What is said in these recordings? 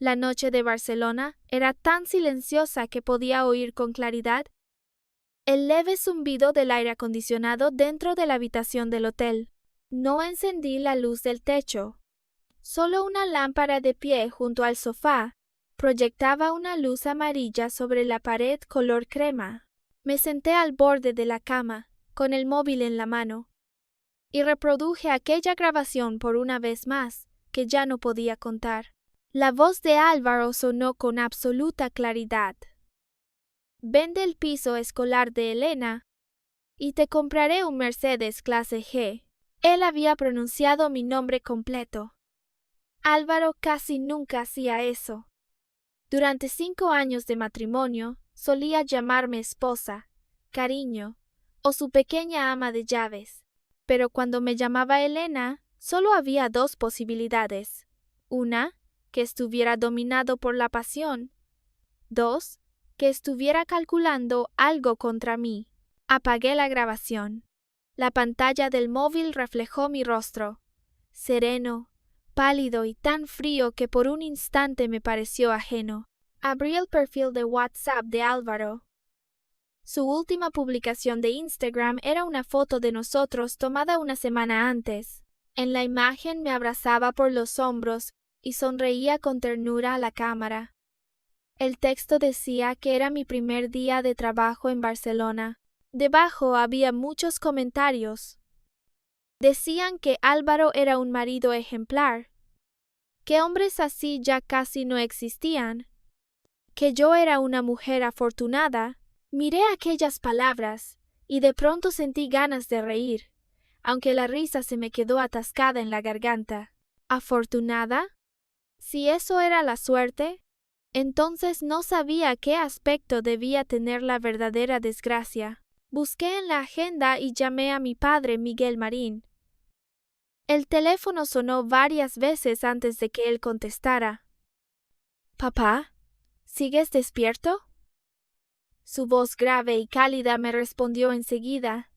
La noche de Barcelona era tan silenciosa que podía oír con claridad el leve zumbido del aire acondicionado dentro de la habitación del hotel. No encendí la luz del techo. Solo una lámpara de pie junto al sofá proyectaba una luz amarilla sobre la pared color crema. Me senté al borde de la cama, con el móvil en la mano, y reproduje aquella grabación por una vez más, que ya no podía contar. La voz de Álvaro sonó con absoluta claridad. Vende el piso escolar de Elena y te compraré un Mercedes clase G. Él había pronunciado mi nombre completo. Álvaro casi nunca hacía eso. Durante 5 años de matrimonio, solía llamarme esposa, cariño o su pequeña ama de llaves. Pero cuando me llamaba Elena, solo había 2 posibilidades. Una, que estuviera dominado por la pasión. 2, que estuviera calculando algo contra mí. Apagué la grabación. La pantalla del móvil reflejó mi rostro, sereno, pálido y tan frío que por un instante me pareció ajeno. Abrí el perfil de WhatsApp de Álvaro. Su última publicación de Instagram era una foto de nosotros tomada una semana antes. En la imagen me abrazaba por los hombros y sonreía con ternura a la cámara. El texto decía que era mi primer día de trabajo en Barcelona. Debajo había muchos comentarios. Decían que Álvaro era un marido ejemplar, que hombres así ya casi no existían, que yo era una mujer afortunada. Miré aquellas palabras y de pronto sentí ganas de reír, aunque la risa se me quedó atascada en la garganta. ¿Afortunada? Si eso era la suerte, entonces no sabía qué aspecto debía tener la verdadera desgracia. Busqué en la agenda y llamé a mi padre Miguel Marín. El teléfono sonó varias veces antes de que él contestara. «Papá, ¿sigues despierto?» Su voz grave y cálida me respondió enseguida.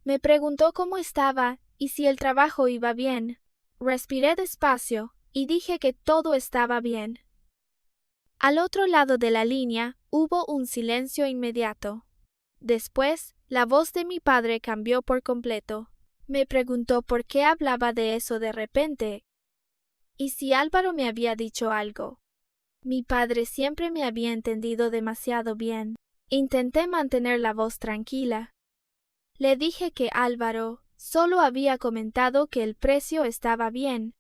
Me preguntó cómo estaba y si el trabajo iba bien. Respiré despacio y dije que todo estaba bien. Al otro lado de la línea hubo un silencio inmediato. Después, la voz de mi padre cambió por completo. Me preguntó por qué hablaba de eso de repente y si Álvaro me había dicho algo. Mi padre siempre me había entendido demasiado bien. Intenté mantener la voz tranquila. Le dije que Álvaro solo había comentado que el precio estaba bien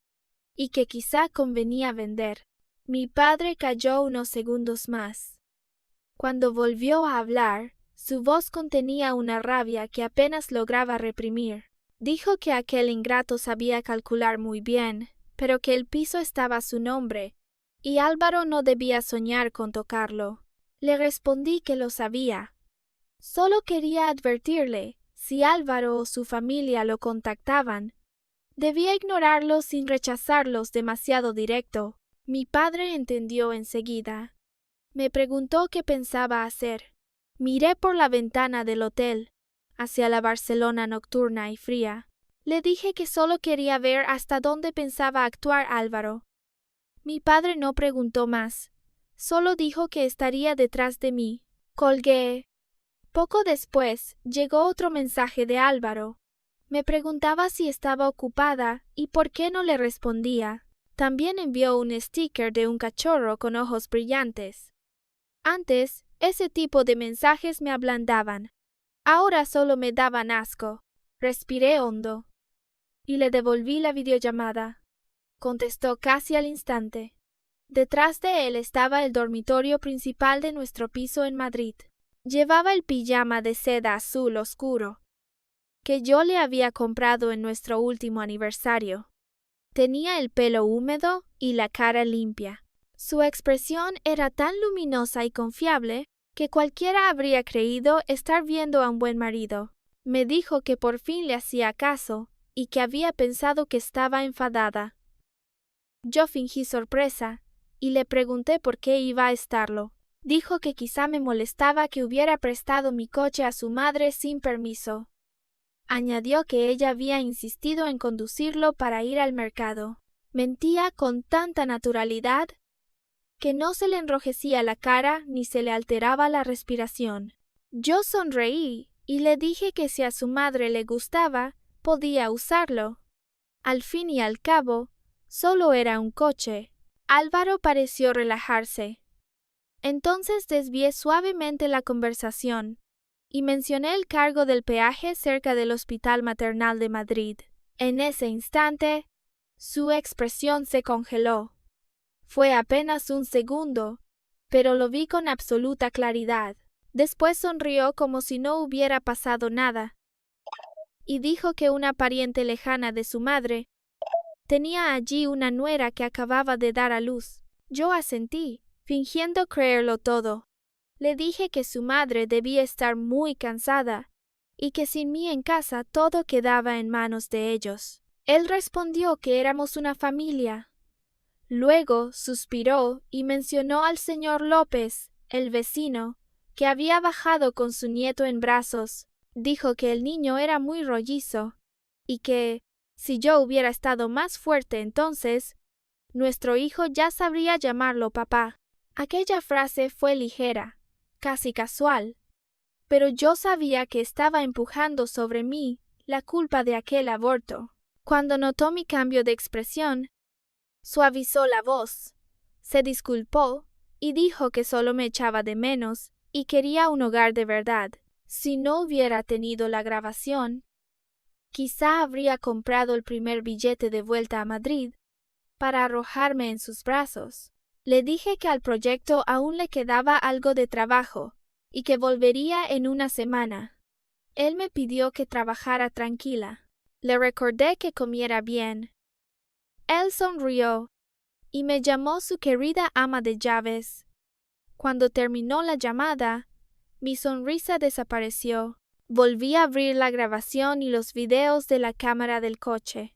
y que quizá convenía vender. Mi padre calló unos segundos más. Cuando volvió a hablar, su voz contenía una rabia que apenas lograba reprimir. Dijo que aquel ingrato sabía calcular muy bien, pero que el piso estaba a su nombre, y Álvaro no debía soñar con tocarlo. Le respondí que lo sabía. Solo quería advertirle, si Álvaro o su familia lo contactaban, debía ignorarlos sin rechazarlos demasiado directo. Mi padre entendió enseguida. Me preguntó qué pensaba hacer. Miré por la ventana del hotel, hacia la Barcelona nocturna y fría. Le dije que solo quería ver hasta dónde pensaba actuar Álvaro. Mi padre no preguntó más. Solo dijo que estaría detrás de mí. Colgué. Poco después llegó otro mensaje de Álvaro. Me preguntaba si estaba ocupada y por qué no le respondía. También envió un sticker de un cachorro con ojos brillantes. Antes, ese tipo de mensajes me ablandaban. Ahora solo me daban asco. Respiré hondo y le devolví la videollamada. Contestó casi al instante. Detrás de él estaba el dormitorio principal de nuestro piso en Madrid. Llevaba el pijama de seda azul oscuro que yo le había comprado en nuestro último aniversario. Tenía el pelo húmedo y la cara limpia. Su expresión era tan luminosa y confiable que cualquiera habría creído estar viendo a un buen marido. Me dijo que por fin le hacía caso y que había pensado que estaba enfadada. Yo fingí sorpresa y le pregunté por qué iba a estarlo. Dijo que quizá me molestaba que hubiera prestado mi coche a su madre sin permiso. Añadió que ella había insistido en conducirlo para ir al mercado. Mentía con tanta naturalidad que no se le enrojecía la cara ni se le alteraba la respiración. Yo sonreí y le dije que si a su madre le gustaba, podía usarlo. Al fin y al cabo, solo era un coche. Álvaro pareció relajarse. Entonces desvié suavemente la conversación y mencioné el cargo del peaje cerca del Hospital Maternal de Madrid. En ese instante, su expresión se congeló. Fue apenas un segundo, pero lo vi con absoluta claridad. Después sonrió como si no hubiera pasado nada y dijo que una pariente lejana de su madre tenía allí una nuera que acababa de dar a luz. Yo asentí, fingiendo creerlo todo. Le dije que su madre debía estar muy cansada y que sin mí en casa todo quedaba en manos de ellos. Él respondió que éramos una familia. Luego suspiró y mencionó al señor López, el vecino, que había bajado con su nieto en brazos. Dijo que el niño era muy rollizo y que, si yo hubiera estado más fuerte entonces, nuestro hijo ya sabría llamarlo papá. Aquella frase fue ligera, casi casual, pero yo sabía que estaba empujando sobre mí la culpa de aquel aborto. Cuando notó mi cambio de expresión, suavizó la voz, se disculpó y dijo que solo me echaba de menos y quería un hogar de verdad. Si no hubiera tenido la grabación, quizá habría comprado el primer billete de vuelta a Madrid para arrojarme en sus brazos. Le dije que al proyecto aún le quedaba algo de trabajo y que volvería en una semana. Él me pidió que trabajara tranquila. Le recordé que comiera bien. Él sonrió y me llamó su querida ama de llaves. Cuando terminó la llamada, mi sonrisa desapareció. Volví a abrir la grabación y los videos de la cámara del coche.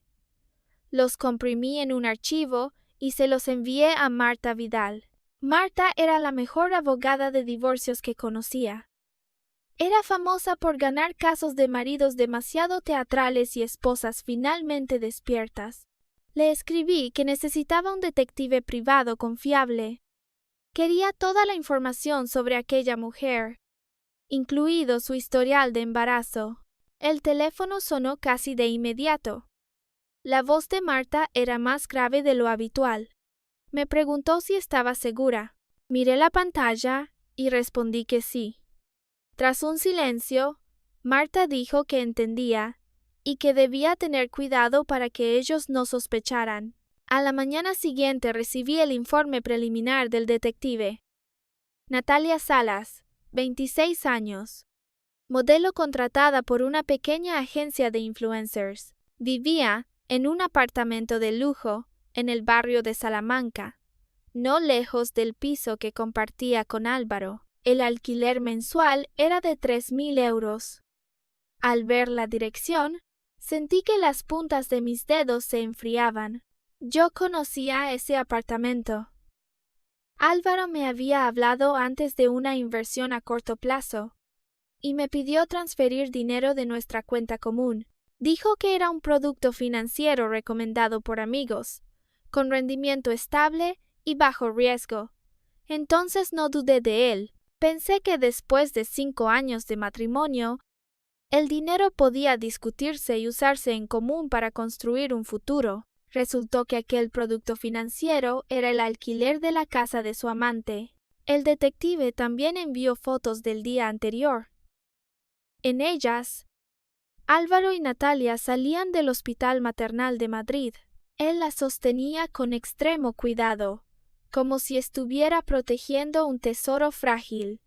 Los comprimí en un archivo y se los envié a Marta Vidal. Marta era la mejor abogada de divorcios que conocía. Era famosa por ganar casos de maridos demasiado teatrales y esposas finalmente despiertas. Le escribí que necesitaba un detective privado confiable. Quería toda la información sobre aquella mujer, incluido su historial de embarazo. El teléfono sonó casi de inmediato. La voz de Marta era más grave de lo habitual. Me preguntó si estaba segura. Miré la pantalla y respondí que sí. Tras un silencio, Marta dijo que entendía y que debía tener cuidado para que ellos no sospecharan. A la mañana siguiente recibí el informe preliminar del detective. Natalia Salas, 26 años. Modelo contratada por una pequeña agencia de influencers. Vivía en un apartamento de lujo en el barrio de Salamanca, no lejos del piso que compartía con Álvaro. El alquiler mensual era de 3.000 euros. Al ver la dirección, sentí que las puntas de mis dedos se enfriaban. Yo conocía ese apartamento. Álvaro me había hablado antes de una inversión a corto plazo y me pidió transferir dinero de nuestra cuenta común. Dijo que era un producto financiero recomendado por amigos, con rendimiento estable y bajo riesgo. Entonces no dudé de él. Pensé que después de 5 años de matrimonio, el dinero podía discutirse y usarse en común para construir un futuro. Resultó que aquel producto financiero era el alquiler de la casa de su amante. El detective también envió fotos del día anterior. En ellas, Álvaro y Natalia salían del Hospital Maternal de Madrid. Él la sostenía con extremo cuidado, como si estuviera protegiendo un tesoro frágil.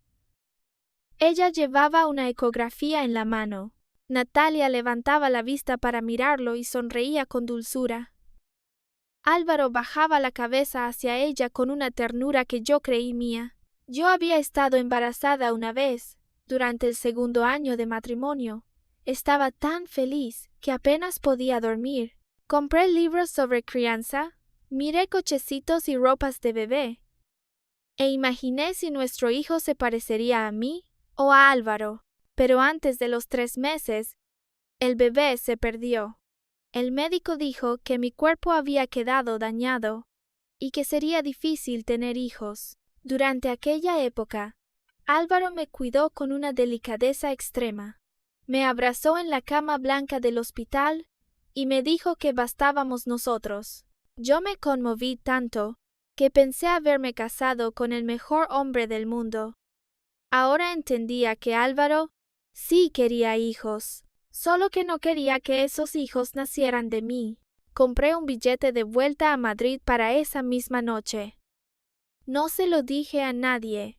Ella llevaba una ecografía en la mano. Natalia levantaba la vista para mirarlo y sonreía con dulzura. Álvaro bajaba la cabeza hacia ella con una ternura que yo creí mía. Yo había estado embarazada una vez, durante el 2.º año de matrimonio. Estaba tan feliz que apenas podía dormir. Compré libros sobre crianza, miré cochecitos y ropas de bebé, e imaginé si nuestro hijo se parecería a mí o a Álvaro. Pero antes de los 3 meses, el bebé se perdió. El médico dijo que mi cuerpo había quedado dañado y que sería difícil tener hijos. Durante aquella época, Álvaro me cuidó con una delicadeza extrema. Me abrazó en la cama blanca del hospital y me dijo que bastábamos nosotros. Yo me conmoví tanto que pensé haberme casado con el mejor hombre del mundo. Ahora entendía que Álvaro sí quería hijos, solo que no quería que esos hijos nacieran de mí. Compré un billete de vuelta a Madrid para esa misma noche. No se lo dije a nadie.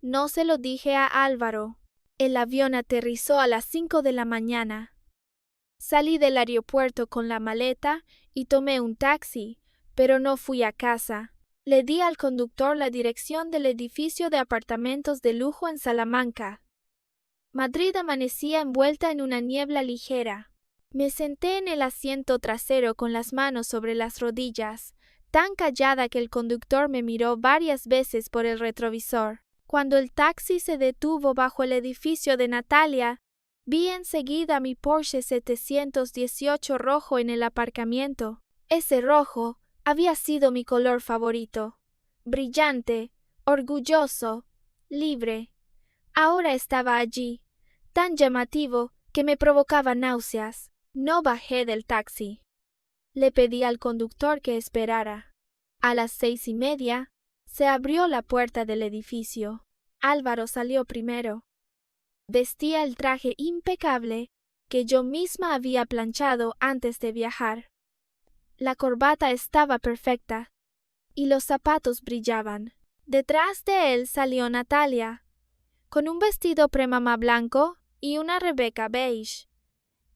No se lo dije a Álvaro. El avión aterrizó a las 5 de la mañana. Salí del aeropuerto con la maleta y tomé un taxi, pero no fui a casa. Le di al conductor la dirección del edificio de apartamentos de lujo en Salamanca. Madrid amanecía envuelta en una niebla ligera. Me senté en el asiento trasero con las manos sobre las rodillas, tan callada que el conductor me miró varias veces por el retrovisor. Cuando el taxi se detuvo bajo el edificio de Natalia, vi enseguida mi Porsche 718 rojo en el aparcamiento. Ese rojo había sido mi color favorito. Brillante, orgulloso, libre. Ahora estaba allí, tan llamativo que me provocaba náuseas. No bajé del taxi. Le pedí al conductor que esperara. A las 6:30 se abrió la puerta del edificio. Álvaro salió primero. Vestía el traje impecable que yo misma había planchado antes de viajar. La corbata estaba perfecta y los zapatos brillaban. Detrás de él salió Natalia, con un vestido premamá blanco y una Rebeca beige.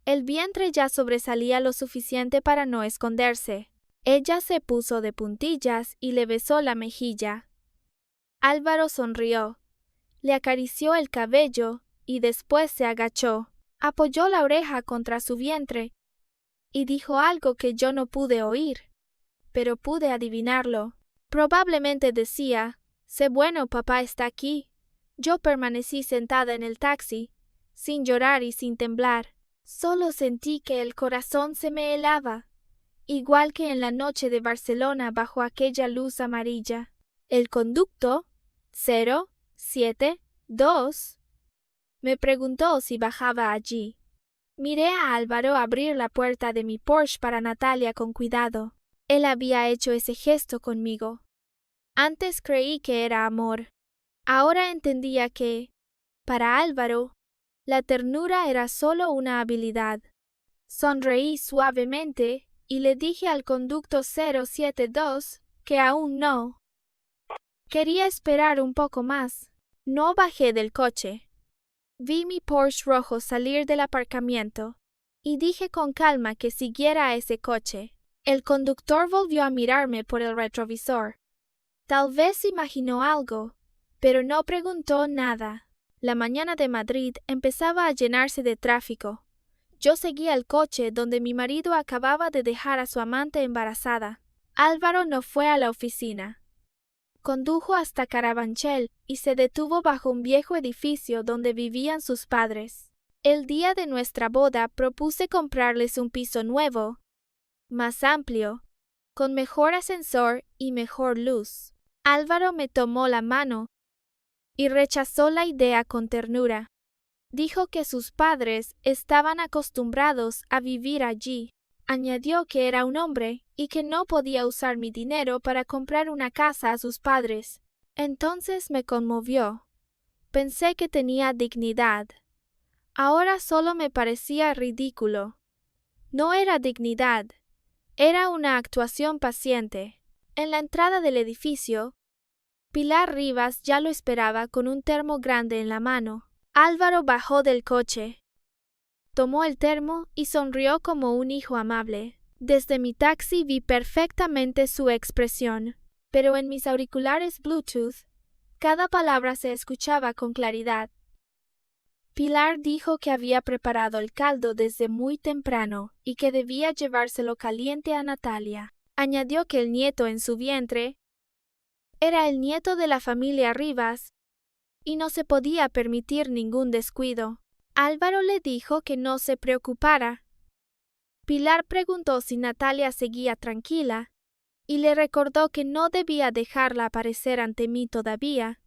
El vientre ya sobresalía lo suficiente para no esconderse. Ella se puso de puntillas y le besó la mejilla. Álvaro sonrió, le acarició el cabello y después se agachó, apoyó la oreja contra su vientre y dijo algo que yo no pude oír, pero pude adivinarlo. Probablemente decía: «Sé bueno, papá está aquí». Yo permanecí sentada en el taxi, sin llorar y sin temblar. Solo sentí que el corazón se me helaba, igual que en la noche de Barcelona bajo aquella luz amarilla. El conducto 072 me preguntó si bajaba allí. Miré a Álvaro abrir la puerta de mi Porsche para Natalia con cuidado. Él había hecho ese gesto conmigo. Antes creí que era amor. Ahora entendía que, para Álvaro, la ternura era solo una habilidad. Sonreí suavemente y le dije al conducto 072 que aún no. Quería esperar un poco más. No bajé del coche. Vi mi Porsche rojo salir del aparcamiento y dije con calma que siguiera a ese coche. El conductor volvió a mirarme por el retrovisor. Tal vez imaginó algo, pero no preguntó nada. La mañana de Madrid empezaba a llenarse de tráfico. Yo seguía el coche donde mi marido acababa de dejar a su amante embarazada. Álvaro no fue a la oficina. Condujo hasta Carabanchel y se detuvo bajo un viejo edificio donde vivían sus padres. El día de nuestra boda propuse comprarles un piso nuevo, más amplio, con mejor ascensor y mejor luz. Álvaro me tomó la mano y rechazó la idea con ternura. Dijo que sus padres estaban acostumbrados a vivir allí. Añadió que era un hombre y que no podía usar mi dinero para comprar una casa a sus padres. Entonces me conmovió. Pensé que tenía dignidad. Ahora solo me parecía ridículo. No era dignidad, era una actuación paciente. En la entrada del edificio, Pilar Rivas ya lo esperaba con un termo grande en la mano. Álvaro bajó del coche. Tomó el termo y sonrió como un hijo amable. Desde mi taxi vi perfectamente su expresión, pero en mis auriculares Bluetooth, cada palabra se escuchaba con claridad. Pilar dijo que había preparado el caldo desde muy temprano y que debía llevárselo caliente a Natalia. Añadió que el nieto en su vientre era el nieto de la familia Rivas y no se podía permitir ningún descuido. Álvaro le dijo que no se preocupara. Pilar preguntó si Natalia seguía tranquila y le recordó que no debía dejarla aparecer ante mí todavía.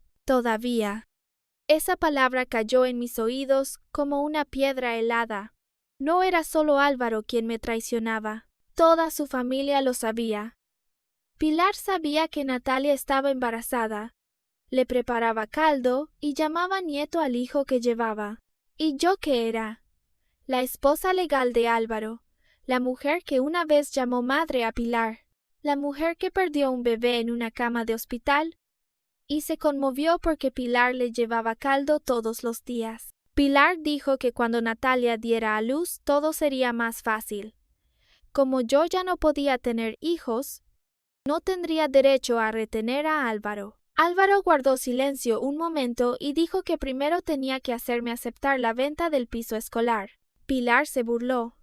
Esa palabra cayó en mis oídos como una piedra helada. No era solo Álvaro quien me traicionaba, toda su familia lo sabía. Pilar sabía que Natalia estaba embarazada. Le preparaba caldo y llamaba nieto al hijo que llevaba. ¿Y yo qué era? La esposa legal de Álvaro, la mujer que una vez llamó madre a Pilar, la mujer que perdió un bebé en una cama de hospital y se conmovió porque Pilar le llevaba caldo todos los días. Pilar dijo que cuando Natalia diera a luz todo sería más fácil. Como yo ya no podía tener hijos, no tendría derecho a retener a Álvaro. Álvaro guardó silencio un momento y dijo que primero tenía que hacerme aceptar la venta del piso escolar. Pilar se burló.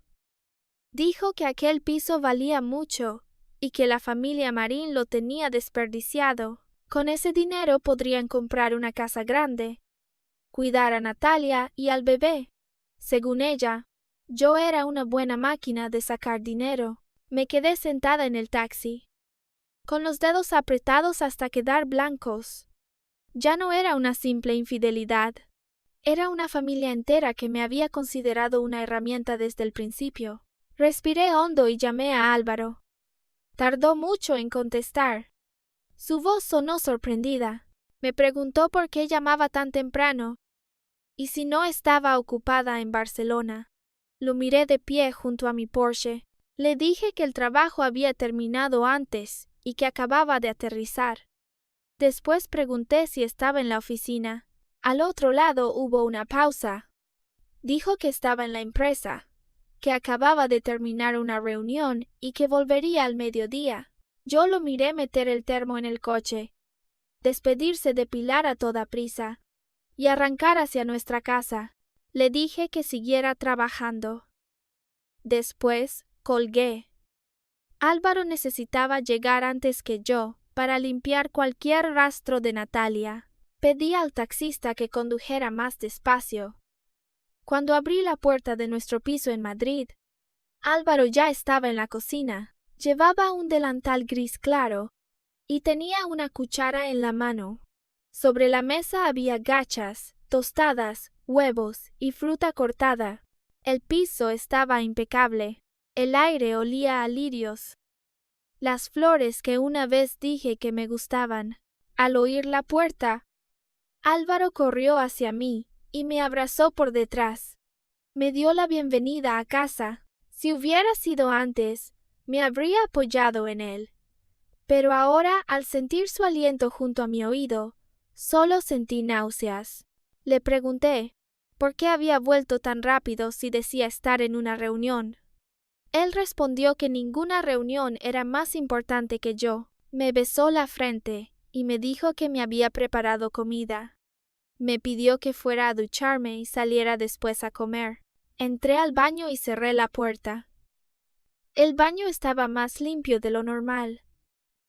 Dijo que aquel piso valía mucho y que la familia Marín lo tenía desperdiciado. Con ese dinero podrían comprar una casa grande, cuidar a Natalia y al bebé. Según ella, yo era una buena máquina de sacar dinero. Me quedé sentada en el taxi, con los dedos apretados hasta quedar blancos. Ya no era una simple infidelidad. Era una familia entera que me había considerado una herramienta desde el principio. Respiré hondo y llamé a Álvaro. Tardó mucho en contestar. Su voz sonó sorprendida. Me preguntó por qué llamaba tan temprano y si no estaba ocupada en Barcelona. Lo miré de pie junto a mi Porsche. Le dije que el trabajo había terminado antes y que acababa de aterrizar. Después pregunté si estaba en la oficina. Al otro lado hubo una pausa. Dijo que estaba en la empresa, que acababa de terminar una reunión y que volvería al mediodía. Yo lo miré meter el termo en el coche, despedirse de Pilar a toda prisa y arrancar hacia nuestra casa. Le dije que siguiera trabajando. Después colgué. Álvaro necesitaba llegar antes que yo para limpiar cualquier rastro de Natalia. Pedí al taxista que condujera más despacio. Cuando abrí la puerta de nuestro piso en Madrid, Álvaro ya estaba en la cocina. Llevaba un delantal gris claro y tenía una cuchara en la mano. Sobre la mesa había gachas, tostadas, huevos y fruta cortada. El piso estaba impecable. El aire olía a lirios, las flores que una vez dije que me gustaban. Al oír la puerta, Álvaro corrió hacia mí y me abrazó por detrás. Me dio la bienvenida a casa. Si hubiera sido antes, me habría apoyado en él. Pero ahora, al sentir su aliento junto a mi oído, solo sentí náuseas. Le pregunté por qué había vuelto tan rápido si decía estar en una reunión. Él respondió que ninguna reunión era más importante que yo. Me besó la frente y me dijo que me había preparado comida. Me pidió que fuera a ducharme y saliera después a comer. Entré al baño y cerré la puerta. El baño estaba más limpio de lo normal.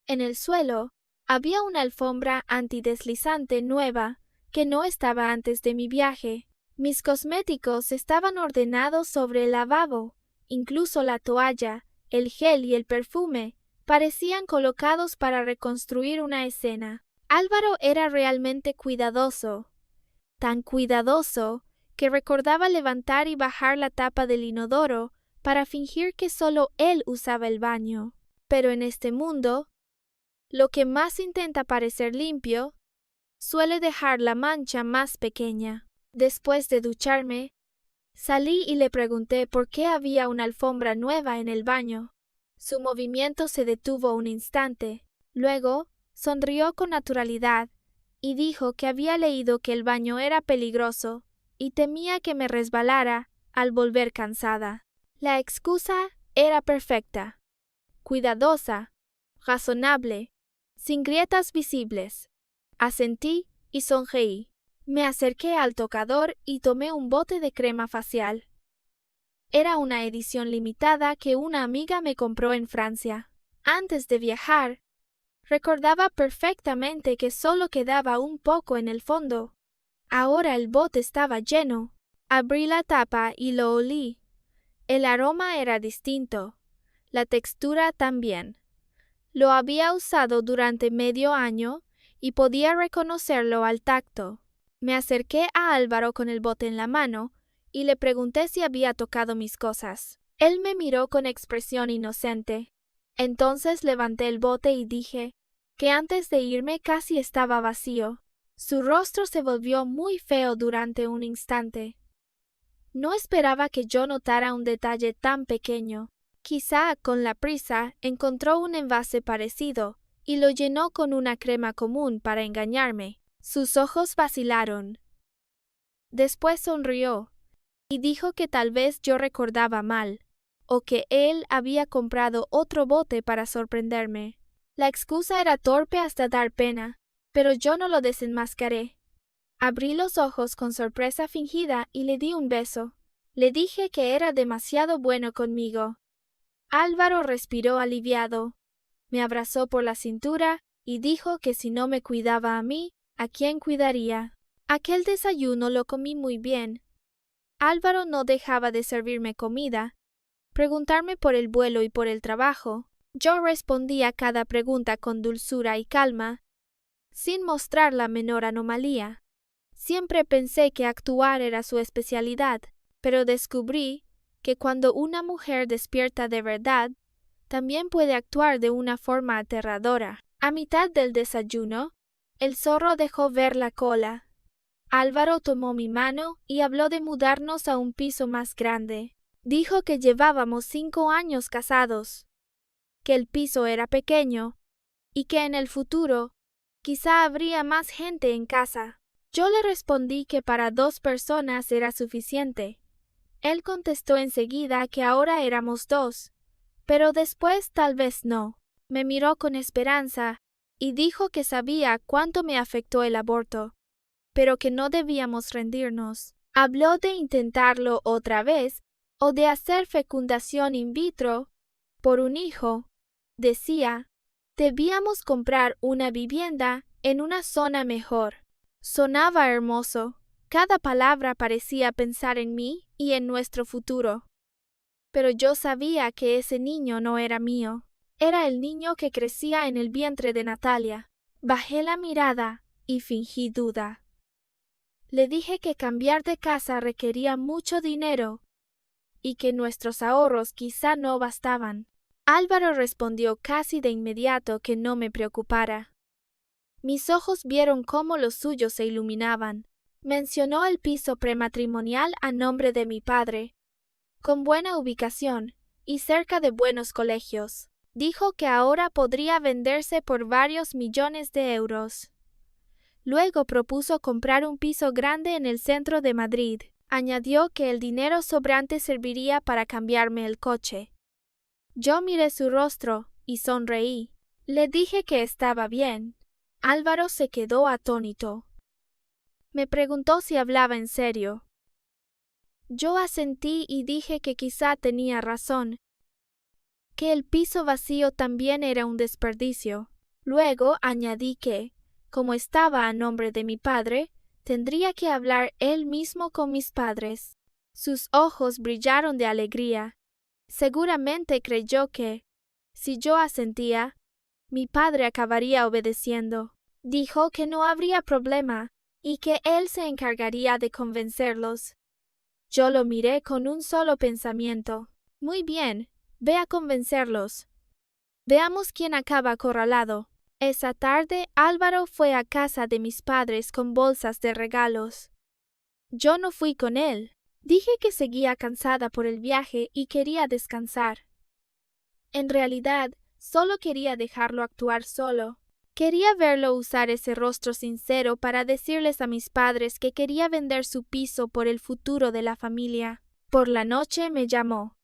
En el suelo había una alfombra antideslizante nueva que no estaba antes de mi viaje. Mis cosméticos estaban ordenados sobre el lavabo. Incluso la toalla, el gel y el perfume parecían colocados para reconstruir una escena. Álvaro era realmente cuidadoso, tan cuidadoso que recordaba levantar y bajar la tapa del inodoro para fingir que solo él usaba el baño. Pero en este mundo, lo que más intenta parecer limpio suele dejar la mancha más pequeña. Después de ducharme, salí y le pregunté por qué había una alfombra nueva en el baño. Su movimiento se detuvo un instante. Luego, sonrió con naturalidad y dijo que había leído que el baño era peligroso y temía que me resbalara al volver cansada. La excusa era perfecta, cuidadosa, razonable, sin grietas visibles. Asentí y sonreí. Me acerqué al tocador y tomé un bote de crema facial. Era una edición limitada que una amiga me compró en Francia. Antes de viajar, recordaba perfectamente que solo quedaba un poco en el fondo. Ahora el bote estaba lleno. Abrí la tapa y lo olí. El aroma era distinto, la textura también. Lo había usado durante medio año y podía reconocerlo al tacto. Me acerqué a Álvaro con el bote en la mano y le pregunté si había tocado mis cosas. Él me miró con expresión inocente. Entonces levanté el bote y dije que antes de irme casi estaba vacío. Su rostro se volvió muy feo durante un instante. No esperaba que yo notara un detalle tan pequeño. Quizá, con la prisa, encontró un envase parecido y lo llenó con una crema común para engañarme. Sus ojos vacilaron. Después sonrió y dijo que tal vez yo recordaba mal, o que él había comprado otro bote para sorprenderme. La excusa era torpe hasta dar pena, pero yo no lo desenmascaré. Abrí los ojos con sorpresa fingida y le di un beso. Le dije que era demasiado bueno conmigo. Álvaro respiró aliviado. Me abrazó por la cintura y dijo que si no me cuidaba a mí, ¿a quién cuidaría? Aquel desayuno lo comí muy bien. Álvaro no dejaba de servirme comida, preguntarme por el vuelo y por el trabajo. Yo respondía a cada pregunta con dulzura y calma, sin mostrar la menor anomalía. Siempre pensé que actuar era su especialidad, pero descubrí que cuando una mujer despierta de verdad, también puede actuar de una forma aterradora. A mitad del desayuno, el zorro dejó ver la cola. Álvaro tomó mi mano y habló de mudarnos a un piso más grande. Dijo que llevábamos 5 años casados, que el piso era pequeño y que en el futuro quizá habría más gente en casa. Yo le respondí que para 2 personas era suficiente. Él contestó enseguida que ahora éramos 2, pero después tal vez no. Me miró con esperanza y dijo que sabía cuánto me afectó el aborto, pero que no debíamos rendirnos. Habló de intentarlo otra vez o de hacer fecundación in vitro por un hijo. Decía, debíamos comprar una vivienda en una zona mejor. Sonaba hermoso. Cada palabra parecía pensar en mí y en nuestro futuro. Pero yo sabía que ese niño no era mío. Era el niño que crecía en el vientre de Natalia. Bajé la mirada y fingí duda. Le dije que cambiar de casa requería mucho dinero y que nuestros ahorros quizá no bastaban. Álvaro respondió casi de inmediato que no me preocupara. Mis ojos vieron cómo los suyos se iluminaban. Mencionó el piso prematrimonial a nombre de mi padre, con buena ubicación y cerca de buenos colegios. Dijo que ahora podría venderse por varios millones de euros. Luego propuso comprar un piso grande en el centro de Madrid. Añadió que el dinero sobrante serviría para cambiarme el coche. Yo miré su rostro y sonreí. Le dije que estaba bien. Álvaro se quedó atónito. Me preguntó si hablaba en serio. Yo asentí y dije que quizá tenía razón, que el piso vacío también era un desperdicio. Luego añadí que, como estaba a nombre de mi padre, tendría que hablar él mismo con mis padres. Sus ojos brillaron de alegría. Seguramente creyó que, si yo asentía, mi padre acabaría obedeciendo. Dijo que no habría problema y que él se encargaría de convencerlos. Yo lo miré con un solo pensamiento. Muy bien, ve a convencerlos. Veamos quién acaba acorralado. Esa tarde Álvaro fue a casa de mis padres con bolsas de regalos. Yo no fui con él. Dije que seguía cansada por el viaje y quería descansar. En realidad, solo quería dejarlo actuar solo. Quería verlo usar ese rostro sincero para decirles a mis padres que quería vender su piso por el futuro de la familia. Por la noche me llamó.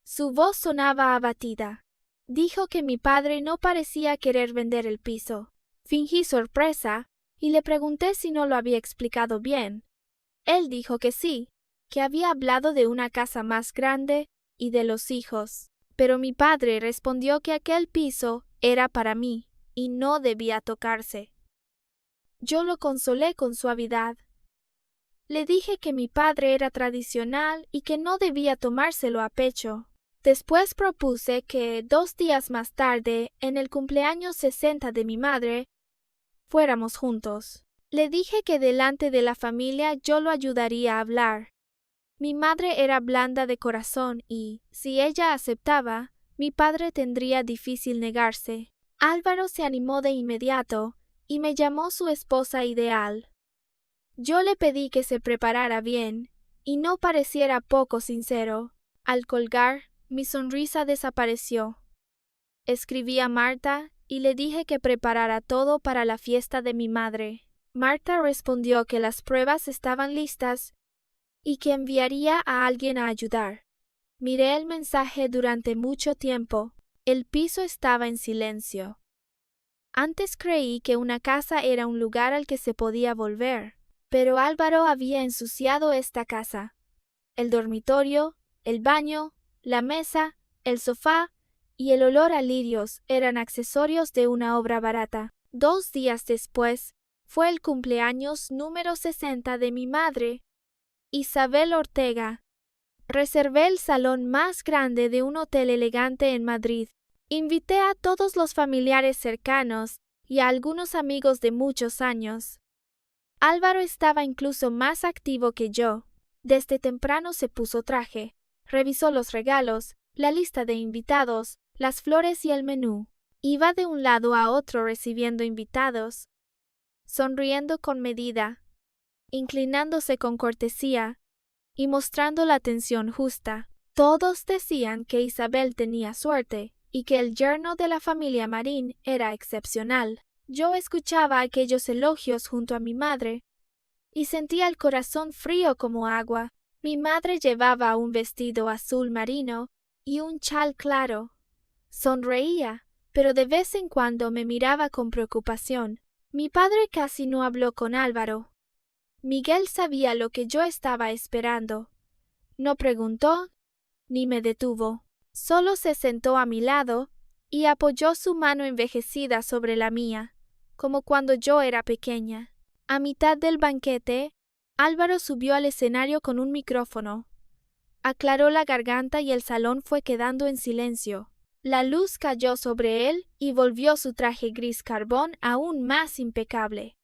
Su voz sonaba abatida. Dijo que mi padre no parecía querer vender el piso. Fingí sorpresa y le pregunté si no lo había explicado bien. Él dijo que sí, que había hablado de una casa más grande y de los hijos. Pero mi padre respondió que aquel piso era para mí y no debía tocarse. Yo lo consolé con suavidad. Le dije que mi padre era tradicional y que no debía tomárselo a pecho. Después propuse que 2 días más tarde, en el cumpleaños 60 de mi madre, fuéramos juntos. Le dije que delante de la familia yo lo ayudaría a hablar. Mi madre era blanda de corazón y, si ella aceptaba, mi padre tendría difícil negarse. Álvaro se animó de inmediato y me llamó su esposa ideal. Yo le pedí que se preparara bien y no pareciera poco sincero. Al colgar, mi sonrisa desapareció. Escribí a Marta y le dije que preparara todo para la fiesta de mi madre. Marta respondió que las pruebas estaban listas y que enviaría a alguien a ayudar. Miré el mensaje durante mucho tiempo. El piso estaba en silencio. Antes creí que una casa era un lugar al que se podía volver, pero Álvaro había ensuciado esta casa. El dormitorio, el baño, la mesa, el sofá y el olor a lirios eran accesorios de una obra barata. 2 días después, fue el cumpleaños número 60 de mi madre, Isabel Ortega. Reservé el salón más grande de un hotel elegante en Madrid. Invité a todos los familiares cercanos y a algunos amigos de muchos años. Álvaro estaba incluso más activo que yo. Desde temprano se puso traje, revisó los regalos, la lista de invitados, las flores y el menú. Iba de un lado a otro recibiendo invitados, sonriendo con medida, inclinándose con cortesía y mostrando la atención justa. Todos decían que Isabel tenía suerte y que el yerno de la familia Marín era excepcional. Yo escuchaba aquellos elogios junto a mi madre y sentía el corazón frío como agua. Mi madre llevaba un vestido azul marino y un chal claro. Sonreía, pero de vez en cuando me miraba con preocupación. Mi padre casi no habló con Álvaro. Miguel sabía lo que yo estaba esperando. No preguntó ni me detuvo. Solo se sentó a mi lado y apoyó su mano envejecida sobre la mía, como cuando yo era pequeña. A mitad del banquete, Álvaro subió al escenario con un micrófono. Aclaró la garganta y el salón fue quedando en silencio. La luz cayó sobre él y volvió su traje gris carbón aún más impecable.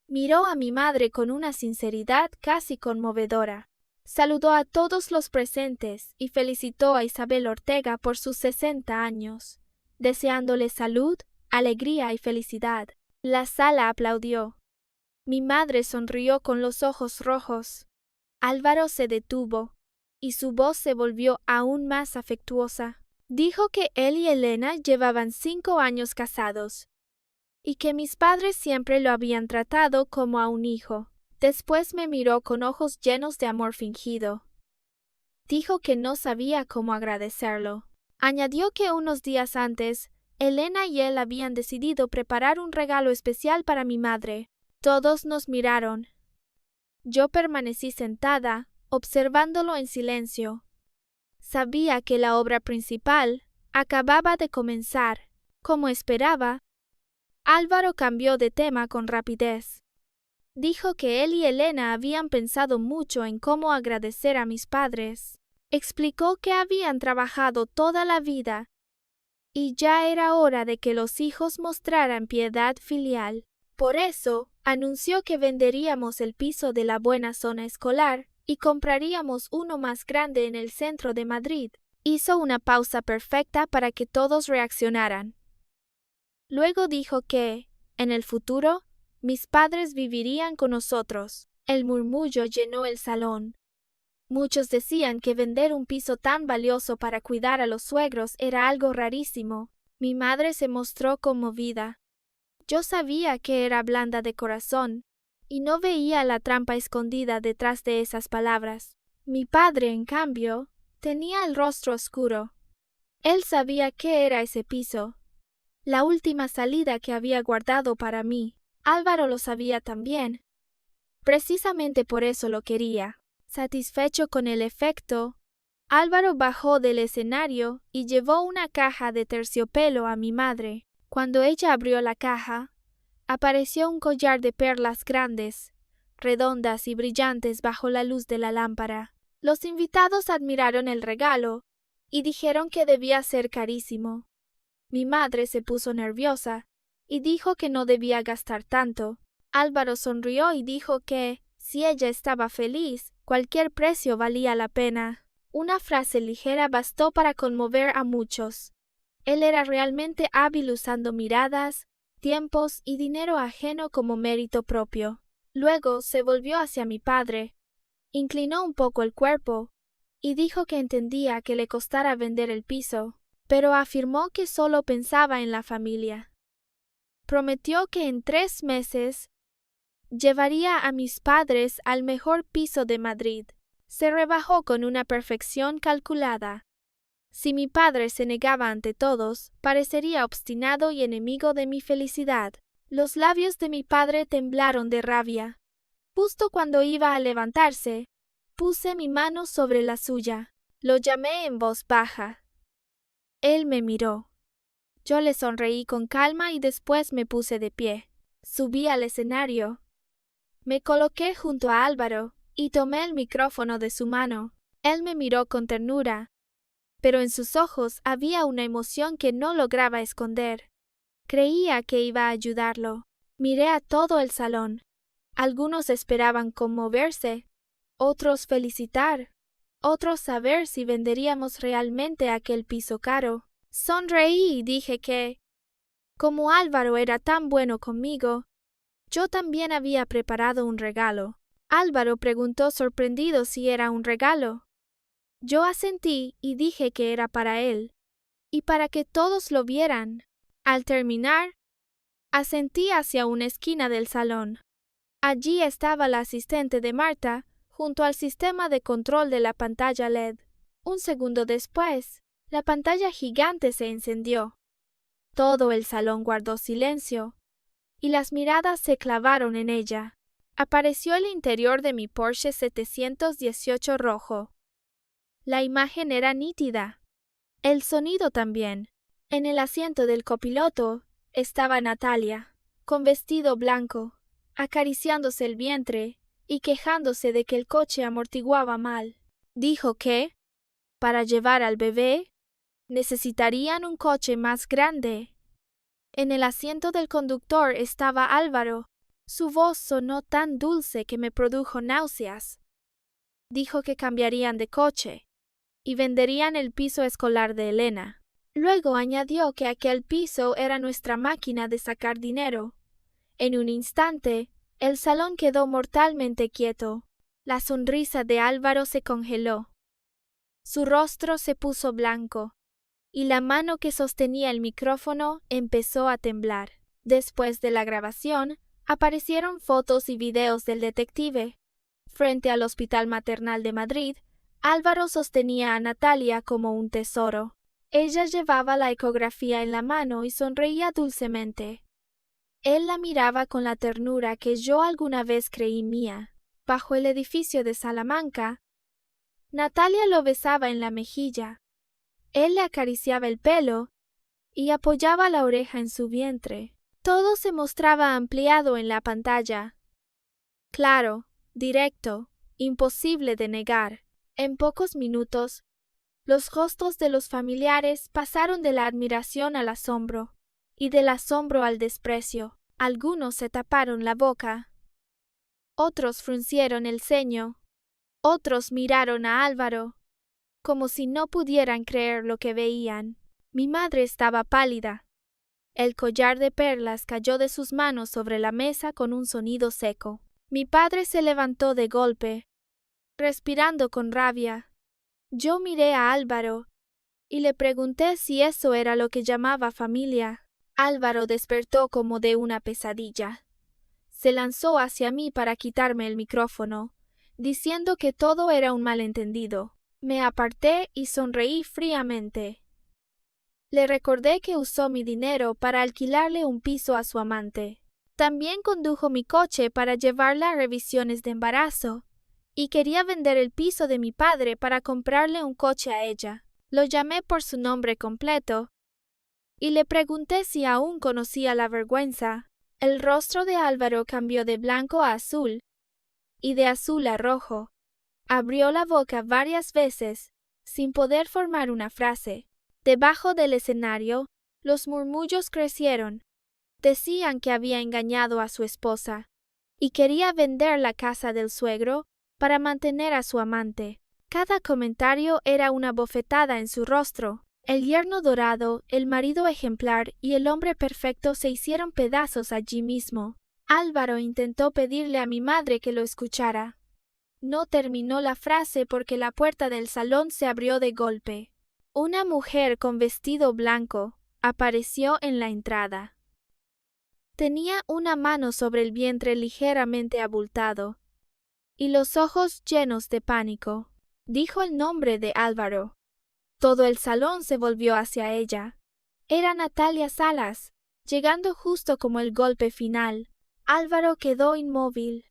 Miró a mi madre con una sinceridad casi conmovedora. Saludó a todos los presentes y felicitó a Isabel Ortega por sus 60 años, deseándole salud, alegría y felicidad. La sala aplaudió. Mi madre sonrió con los ojos rojos. Álvaro se detuvo, y su voz se volvió aún más afectuosa. Dijo que él y Elena llevaban 5 años casados, y que mis padres siempre lo habían tratado como a un hijo. Después me miró con ojos llenos de amor fingido. Dijo que no sabía cómo agradecerlo. Añadió que unos días antes, Elena y él habían decidido preparar un regalo especial para mi madre. Todos nos miraron. Yo permanecí sentada, observándolo en silencio. Sabía que la obra principal acababa de comenzar. Como esperaba, Álvaro cambió de tema con rapidez. Dijo que él y Elena habían pensado mucho en cómo agradecer a mis padres. Explicó que habían trabajado toda la vida y ya era hora de que los hijos mostraran piedad filial. Por eso, anunció que venderíamos el piso de la buena zona escolar y compraríamos uno más grande en el centro de Madrid. Hizo una pausa perfecta para que todos reaccionaran. Luego dijo que, en el futuro, mis padres vivirían con nosotros. El murmullo llenó el salón. Muchos decían que vender un piso tan valioso para cuidar a los suegros era algo rarísimo. Mi madre se mostró conmovida. Yo sabía que era blanda de corazón, y no veía la trampa escondida detrás de esas palabras. Mi padre, en cambio, tenía el rostro oscuro. Él sabía qué era ese piso, la última salida que había guardado para mí. Álvaro lo sabía también. Precisamente por eso lo quería. Satisfecho con el efecto, Álvaro bajó del escenario y llevó una caja de terciopelo a mi madre. Cuando ella abrió la caja, apareció un collar de perlas grandes, redondas y brillantes bajo la luz de la lámpara. Los invitados admiraron el regalo y dijeron que debía ser carísimo. Mi madre se puso nerviosa y dijo que no debía gastar tanto. Álvaro sonrió y dijo que, si ella estaba feliz, cualquier precio valía la pena. Una frase ligera bastó para conmover a muchos. Él era realmente hábil usando miradas, tiempos y dinero ajeno como mérito propio. Luego se volvió hacia mi padre, inclinó un poco el cuerpo y dijo que entendía que le costara vender el piso, pero afirmó que solo pensaba en la familia. Prometió que en 3 meses llevaría a mis padres al mejor piso de Madrid. Se rebajó con una perfección calculada. Si mi padre se negaba ante todos, parecería obstinado y enemigo de mi felicidad. Los labios de mi padre temblaron de rabia. Justo cuando iba a levantarse, puse mi mano sobre la suya. Lo llamé en voz baja. Él me miró. Yo le sonreí con calma y después me puse de pie. Subí al escenario. Me coloqué junto a Álvaro y tomé el micrófono de su mano. Él me miró con ternura, pero en sus ojos había una emoción que no lograba esconder. Creía que iba a ayudarlo. Miré a todo el salón. Algunos esperaban conmoverse, otros felicitar, otros saber si venderíamos realmente aquel piso caro. Sonreí y dije que, como Álvaro era tan bueno conmigo, yo también había preparado un regalo. Álvaro preguntó sorprendido si era un regalo. Yo asentí y dije que era para él, y para que todos lo vieran. Al terminar, asentí hacia una esquina del salón. Allí estaba la asistente de Marta, junto al sistema de control de la pantalla LED. Un segundo después, la pantalla gigante se encendió. Todo el salón guardó silencio, y las miradas se clavaron en ella. Apareció el interior de mi Porsche 718 rojo. La imagen era nítida. El sonido también. En el asiento del copiloto estaba Natalia, con vestido blanco, acariciándose el vientre y quejándose de que el coche amortiguaba mal. Dijo que, para llevar al bebé, necesitarían un coche más grande. En el asiento del conductor estaba Álvaro. Su voz sonó tan dulce que me produjo náuseas. Dijo que cambiarían de coche y venderían el piso escolar de Elena. Luego añadió que aquel piso era nuestra máquina de sacar dinero. En un instante, el salón quedó mortalmente quieto. La sonrisa de Álvaro se congeló. Su rostro se puso blanco, y la mano que sostenía el micrófono empezó a temblar. Después de la grabación, aparecieron fotos y videos del detective. Frente al Hospital Maternal de Madrid, Álvaro sostenía a Natalia como un tesoro. Ella llevaba la ecografía en la mano y sonreía dulcemente. Él la miraba con la ternura que yo alguna vez creí mía. Bajo el edificio de Salamanca, Natalia lo besaba en la mejilla. Él le acariciaba el pelo y apoyaba la oreja en su vientre. Todo se mostraba ampliado en la pantalla. Claro, directo, imposible de negar. En pocos minutos, los rostros de los familiares pasaron de la admiración al asombro, y del asombro al desprecio. Algunos se taparon la boca. Otros fruncieron el ceño. Otros miraron a Álvaro, como si no pudieran creer lo que veían. Mi madre estaba pálida. El collar de perlas cayó de sus manos sobre la mesa con un sonido seco. Mi padre se levantó de golpe, respirando con rabia. Yo miré a Álvaro y le pregunté si eso era lo que llamaba familia. Álvaro despertó como de una pesadilla. Se lanzó hacia mí para quitarme el micrófono, diciendo que todo era un malentendido. Me aparté y sonreí fríamente. Le recordé que usó mi dinero para alquilarle un piso a su amante. También condujo mi coche para llevarla a revisiones de embarazo, y quería vender el piso de mi padre para comprarle un coche a ella. Lo llamé por su nombre completo y le pregunté si aún conocía la vergüenza. El rostro de Álvaro cambió de blanco a azul y de azul a rojo. Abrió la boca varias veces, sin poder formar una frase. Debajo del escenario, los murmullos crecieron. Decían que había engañado a su esposa y quería vender la casa del suegro para mantener a su amante. Cada comentario era una bofetada en su rostro. El yerno dorado, el marido ejemplar y el hombre perfecto se hicieron pedazos allí mismo. Álvaro intentó pedirle a mi madre que lo escuchara. No terminó la frase porque la puerta del salón se abrió de golpe. Una mujer con vestido blanco apareció en la entrada. Tenía una mano sobre el vientre ligeramente abultado y los ojos llenos de pánico. Dijo el nombre de Álvaro. Todo el salón se volvió hacia ella. Era Natalia Salas. Llegando justo como el golpe final, Álvaro quedó inmóvil.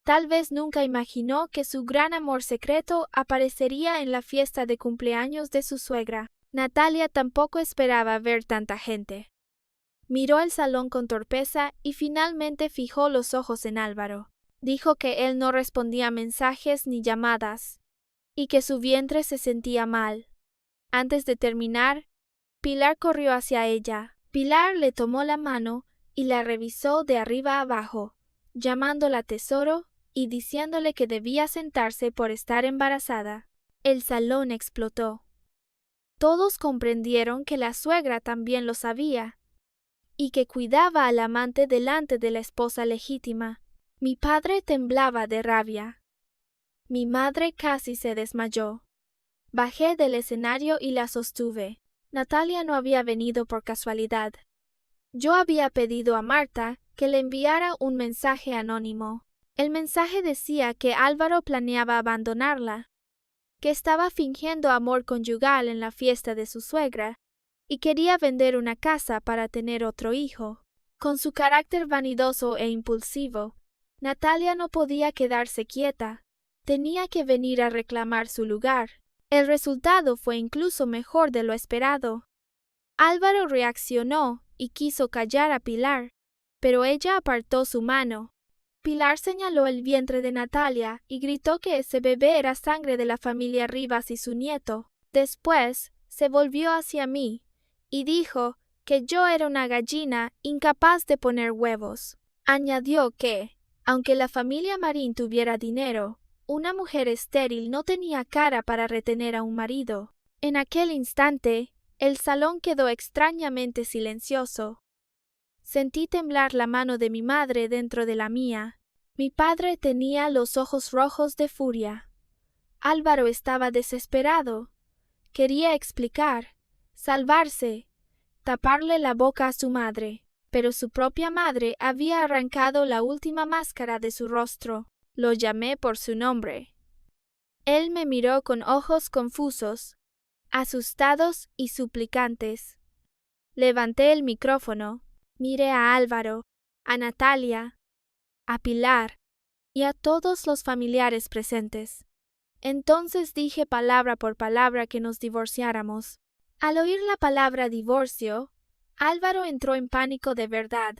Tal vez nunca imaginó que su gran amor secreto aparecería en la fiesta de cumpleaños de su suegra. Natalia tampoco esperaba ver tanta gente. Miró el salón con torpeza y finalmente fijó los ojos en Álvaro. Dijo que él no respondía a mensajes ni llamadas y que su vientre se sentía mal. Antes de terminar, Pilar corrió hacia ella. Pilar le tomó la mano y la revisó de arriba a abajo, llamándola tesoro y diciéndole que debía sentarse por estar embarazada. El salón explotó. Todos comprendieron que la suegra también lo sabía y que cuidaba al amante delante de la esposa legítima. Mi padre temblaba de rabia. Mi madre casi se desmayó. Bajé del escenario y la sostuve. Natalia no había venido por casualidad. Yo había pedido a Marta que le enviara un mensaje anónimo. El mensaje decía que Álvaro planeaba abandonarla, que estaba fingiendo amor conyugal en la fiesta de su suegra y quería vender una casa para tener otro hijo. Con su carácter vanidoso e impulsivo, Natalia no podía quedarse quieta. Tenía que venir a reclamar su lugar. El resultado fue incluso mejor de lo esperado. Álvaro reaccionó y quiso callar a Pilar, pero ella apartó su mano. Pilar señaló el vientre de Natalia y gritó que ese bebé era sangre de la familia Rivas y su nieto. Después se volvió hacia mí y dijo que yo era una gallina incapaz de poner huevos. Añadió que, aunque la familia Marín tuviera dinero, una mujer estéril no tenía cara para retener a un marido. En aquel instante, el salón quedó extrañamente silencioso. Sentí temblar la mano de mi madre dentro de la mía. Mi padre tenía los ojos rojos de furia. Álvaro estaba desesperado. Quería explicar, salvarse, taparle la boca a su madre, pero su propia madre había arrancado la última máscara de su rostro. Lo llamé por su nombre. Él me miró con ojos confusos, asustados y suplicantes. Levanté el micrófono, miré a Álvaro, a Natalia, a Pilar y a todos los familiares presentes. Entonces dije palabra por palabra que nos divorciáramos. Al oír la palabra divorcio, Álvaro entró en pánico de verdad.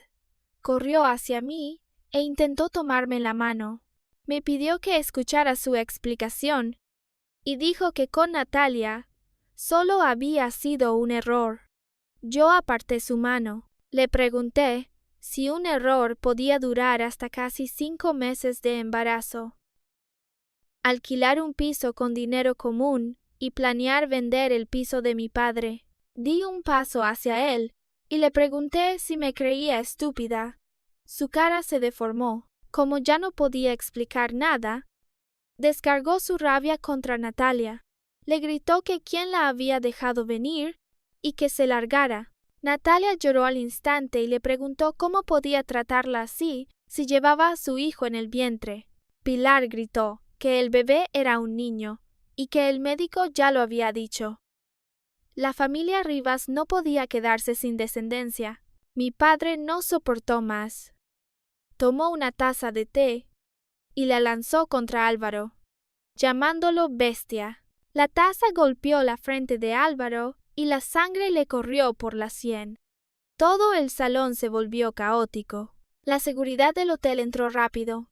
Corrió hacia mí e intentó tomarme la mano. Me pidió que escuchara su explicación y dijo que con Natalia solo había sido un error. Yo aparté su mano. Le pregunté si un error podía durar hasta casi 5 meses de embarazo. Alquilar un piso con dinero común y planear vender el piso de mi padre. Di un paso hacia él y le pregunté si me creía estúpida. Su cara se deformó. Como ya no podía explicar nada, descargó su rabia contra Natalia. Le gritó que quién la había dejado venir y que se largara. Natalia lloró al instante y le preguntó cómo podía tratarla así si llevaba a su hijo en el vientre. Pilar gritó que el bebé era un niño y que el médico ya lo había dicho. La familia Rivas no podía quedarse sin descendencia. Mi padre no soportó más. Tomó una taza de té y la lanzó contra Álvaro, llamándolo bestia. La taza golpeó la frente de Álvaro y la sangre le corrió por la sien. Todo el salón se volvió caótico. La seguridad del hotel entró rápido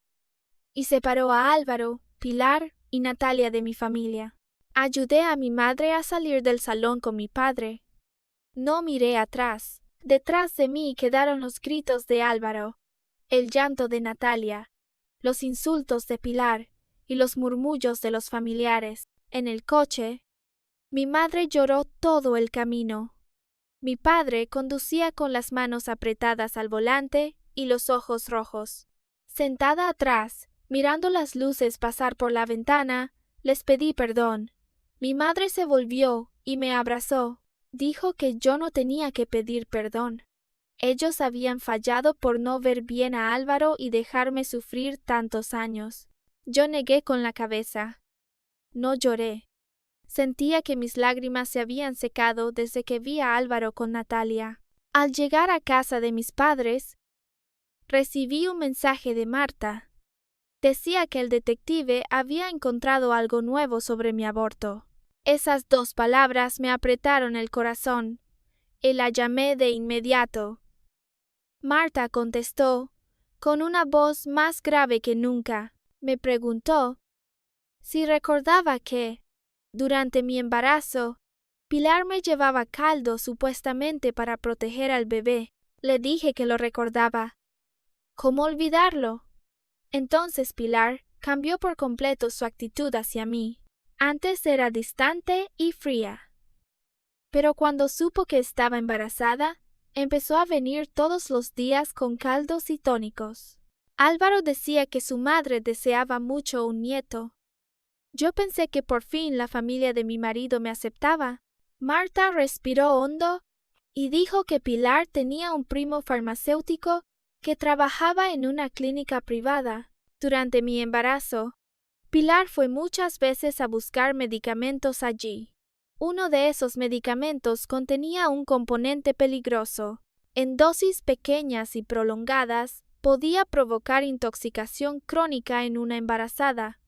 y separó a Álvaro, Pilar y Natalia de mi familia. Ayudé a mi madre a salir del salón con mi padre. No miré atrás. Detrás de mí quedaron los gritos de Álvaro, el llanto de Natalia, los insultos de Pilar y los murmullos de los familiares. En el coche, mi madre lloró todo el camino. Mi padre conducía con las manos apretadas al volante y los ojos rojos. Sentada atrás, mirando las luces pasar por la ventana, les pedí perdón. Mi madre se volvió y me abrazó. Dijo que yo no tenía que pedir perdón. Ellos habían fallado por no ver bien a Álvaro y dejarme sufrir tantos años. Yo negué con la cabeza. No lloré. Sentía que mis lágrimas se habían secado desde que vi a Álvaro con Natalia. Al llegar a casa de mis padres, recibí un mensaje de Marta. Decía que el detective había encontrado algo nuevo sobre mi aborto. Esas 2 palabras me apretaron el corazón y la llamé de inmediato. Marta contestó con una voz más grave que nunca. Me preguntó si recordaba que, durante mi embarazo, Pilar me llevaba caldo supuestamente para proteger al bebé. Le dije que lo recordaba. ¿Cómo olvidarlo? Entonces Pilar cambió por completo su actitud hacia mí. Antes era distante y fría. Pero cuando supo que estaba embarazada, empezó a venir todos los días con caldos y tónicos. Álvaro decía que su madre deseaba mucho un nieto. Yo pensé que por fin la familia de mi marido me aceptaba. Marta respiró hondo y dijo que Pilar tenía un primo farmacéutico que trabajaba en una clínica privada. Durante mi embarazo, Pilar fue muchas veces a buscar medicamentos allí. Uno de esos medicamentos contenía un componente peligroso. En dosis pequeñas y prolongadas, podía provocar intoxicación crónica en una embarazada,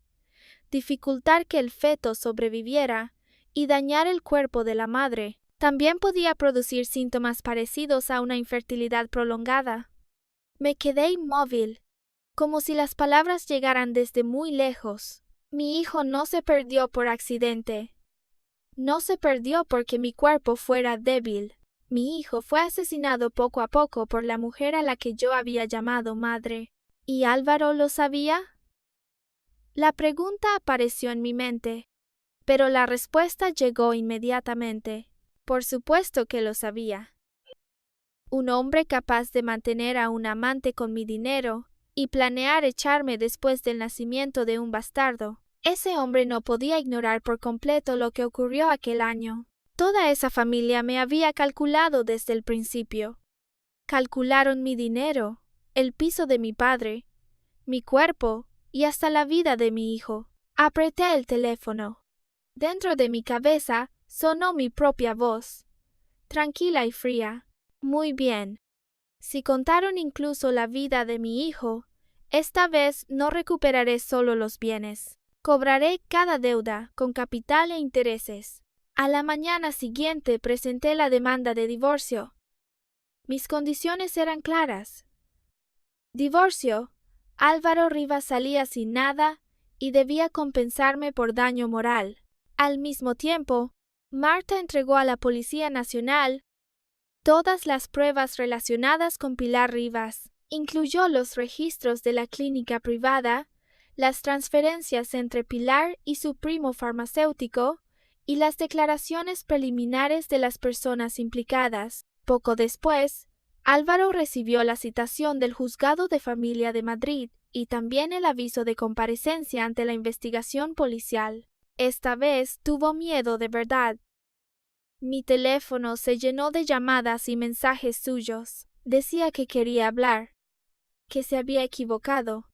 dificultar que el feto sobreviviera y dañar el cuerpo de la madre. También podía producir síntomas parecidos a una infertilidad prolongada. Me quedé inmóvil, como si las palabras llegaran desde muy lejos. Mi hijo no se perdió por accidente. No se perdió porque mi cuerpo fuera débil. Mi hijo fue asesinado poco a poco por la mujer a la que yo había llamado madre. ¿Y Álvaro lo sabía? La pregunta apareció en mi mente, pero la respuesta llegó inmediatamente. Por supuesto que lo sabía. Un hombre capaz de mantener a un amante con mi dinero y planear echarme después del nacimiento de un bastardo. Ese hombre no podía ignorar por completo lo que ocurrió aquel año. Toda esa familia me había calculado desde el principio. Calcularon mi dinero, el piso de mi padre, mi cuerpo y hasta la vida de mi hijo. Apreté el teléfono. Dentro de mi cabeza sonó mi propia voz, tranquila y fría. Muy bien. Si contaron incluso la vida de mi hijo, esta vez no recuperaré solo los bienes. Cobraré cada deuda con capital e intereses. A la mañana siguiente presenté la demanda de divorcio. Mis condiciones eran claras. Divorcio. Álvaro Rivas salía sin nada y debía compensarme por daño moral. Al mismo tiempo, Marta entregó a la Policía Nacional todas las pruebas relacionadas con Pilar Rivas. Incluyó los registros de la clínica privada, las transferencias entre Pilar y su primo farmacéutico y las declaraciones preliminares de las personas implicadas. Poco después, Álvaro recibió la citación del Juzgado de Familia de Madrid y también el aviso de comparecencia ante la investigación policial. Esta vez tuvo miedo de verdad. Mi teléfono se llenó de llamadas y mensajes suyos. Decía que quería hablar, que se había equivocado,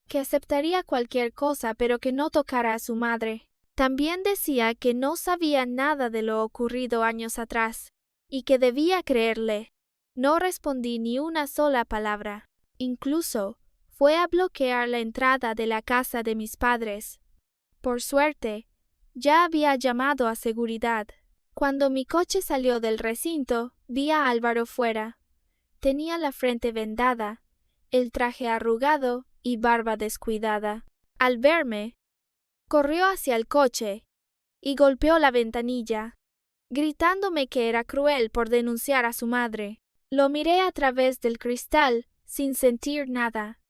que aceptaría cualquier cosa pero que no tocara a su madre. También decía que no sabía nada de lo ocurrido años atrás y que debía creerle. No respondí ni una sola palabra. Incluso fue a bloquear la entrada de la casa de mis padres. Por suerte, ya había llamado a seguridad. Cuando mi coche salió del recinto, vi a Álvaro fuera. Tenía la frente vendada, el traje arrugado y barba descuidada. Al verme, corrió hacia el coche y golpeó la ventanilla, gritándome que era cruel por denunciar a su madre. Lo miré a través del cristal, sin sentir nada.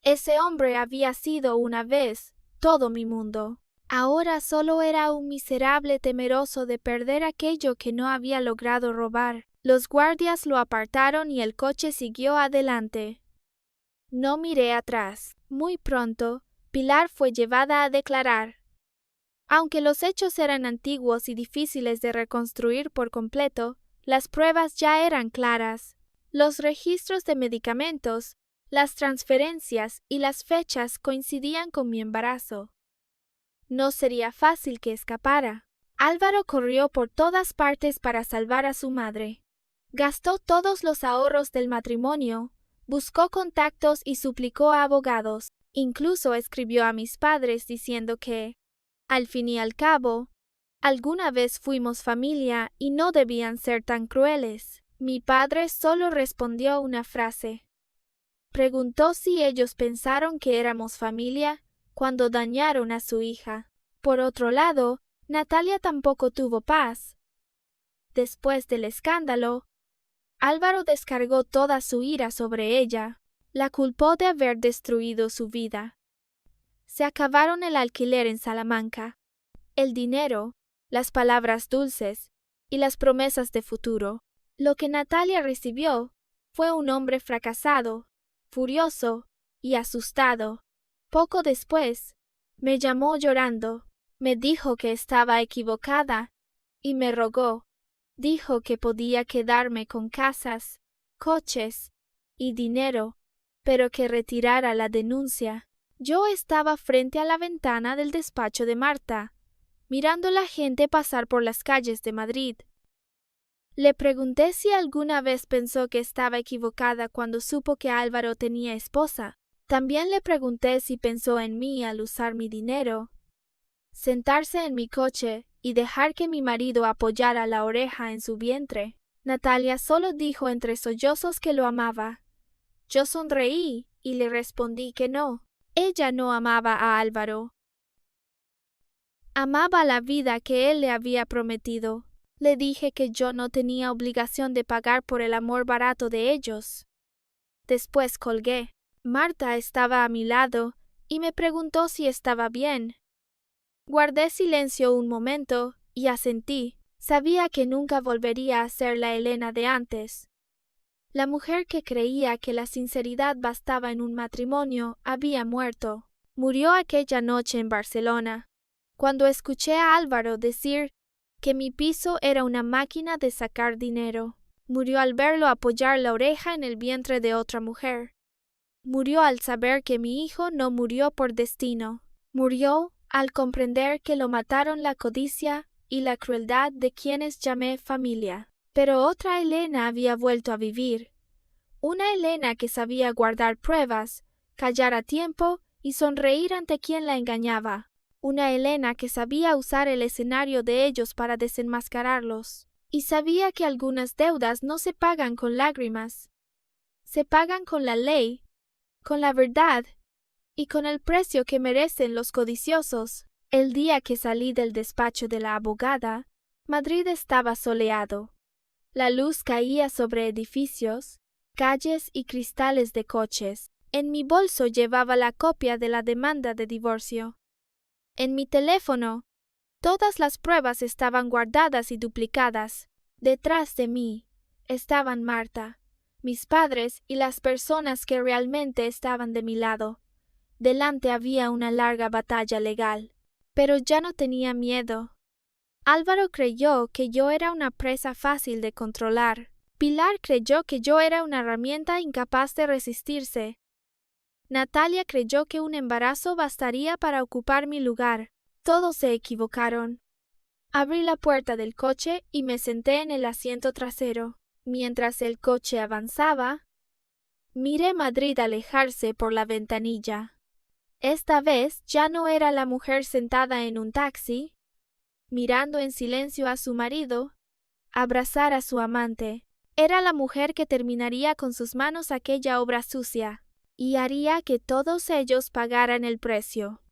Ese hombre había sido una vez todo mi mundo. Ahora solo era un miserable temeroso de perder aquello que no había logrado robar. Los guardias lo apartaron y el coche siguió adelante. No miré atrás. Muy pronto, Pilar fue llevada a declarar. Aunque los hechos eran antiguos y difíciles de reconstruir por completo, las pruebas ya eran claras. Los registros de medicamentos, las transferencias y las fechas coincidían con mi embarazo. No sería fácil que escapara. Álvaro corrió por todas partes para salvar a su madre. Gastó todos los ahorros del matrimonio, buscó contactos y suplicó a abogados. Incluso escribió a mis padres diciendo que, al fin y al cabo, alguna vez fuimos familia y no debían ser tan crueles. Mi padre solo respondió una frase. Preguntó si ellos pensaron que éramos familia cuando dañaron a su hija. Por otro lado, Natalia tampoco tuvo paz. Después del escándalo, Álvaro descargó toda su ira sobre ella. La culpó de haber destruido su vida. Se acabaron el alquiler en Salamanca, el dinero, las palabras dulces y las promesas de futuro. Lo que Natalia recibió fue un hombre fracasado, furioso y asustado. Poco después, me llamó llorando, me dijo que estaba equivocada y me rogó. Dijo que podía quedarme con casas, coches y dinero, pero que retirara la denuncia. Yo estaba frente a la ventana del despacho de Marta, mirando a la gente pasar por las calles de Madrid. Le pregunté si alguna vez pensó que estaba equivocada cuando supo que Álvaro tenía esposa. También le pregunté si pensó en mí al usar mi dinero, sentarse en mi coche y dejar que mi marido apoyara la oreja en su vientre. Natalia solo dijo entre sollozos que lo amaba. Yo sonreí y le respondí que no. Ella no amaba a Álvaro. Amaba la vida que él le había prometido. Le dije que yo no tenía obligación de pagar por el amor barato de ellos. Después colgué. Marta estaba a mi lado y me preguntó si estaba bien. Guardé silencio un momento y asentí. Sabía que nunca volvería a ser la Elena de antes. La mujer que creía que la sinceridad bastaba en un matrimonio había muerto. Murió aquella noche en Barcelona, cuando escuché a Álvaro decir que mi piso era una máquina de sacar dinero. Murió al verlo apoyar la oreja en el vientre de otra mujer. Murió al saber que mi hijo no murió por destino. Murió al comprender que lo mataron la codicia y la crueldad de quienes llamé familia. Pero otra Elena había vuelto a vivir. Una Elena que sabía guardar pruebas, callar a tiempo y sonreír ante quien la engañaba. Una Elena que sabía usar el escenario de ellos para desenmascararlos. Y sabía que algunas deudas no se pagan con lágrimas. Se pagan con la ley, con la verdad y con el precio que merecen los codiciosos. El día que salí del despacho de la abogada, Madrid estaba soleado. La luz caía sobre edificios, calles y cristales de coches. En mi bolso llevaba la copia de la demanda de divorcio. En mi teléfono, todas las pruebas estaban guardadas y duplicadas. Detrás de mí estaban Marta, mis padres y las personas que realmente estaban de mi lado. Delante había una larga batalla legal, pero ya no tenía miedo. Álvaro creyó que yo era una presa fácil de controlar. Pilar creyó que yo era una herramienta incapaz de resistirse. Natalia creyó que un embarazo bastaría para ocupar mi lugar. Todos se equivocaron. Abrí la puerta del coche y me senté en el asiento trasero. Mientras el coche avanzaba, miré Madrid alejarse por la ventanilla. Esta vez ya no era la mujer sentada en un taxi, mirando en silencio a su marido abrazar a su amante. Era la mujer que terminaría con sus manos aquella obra sucia y haría que todos ellos pagaran el precio.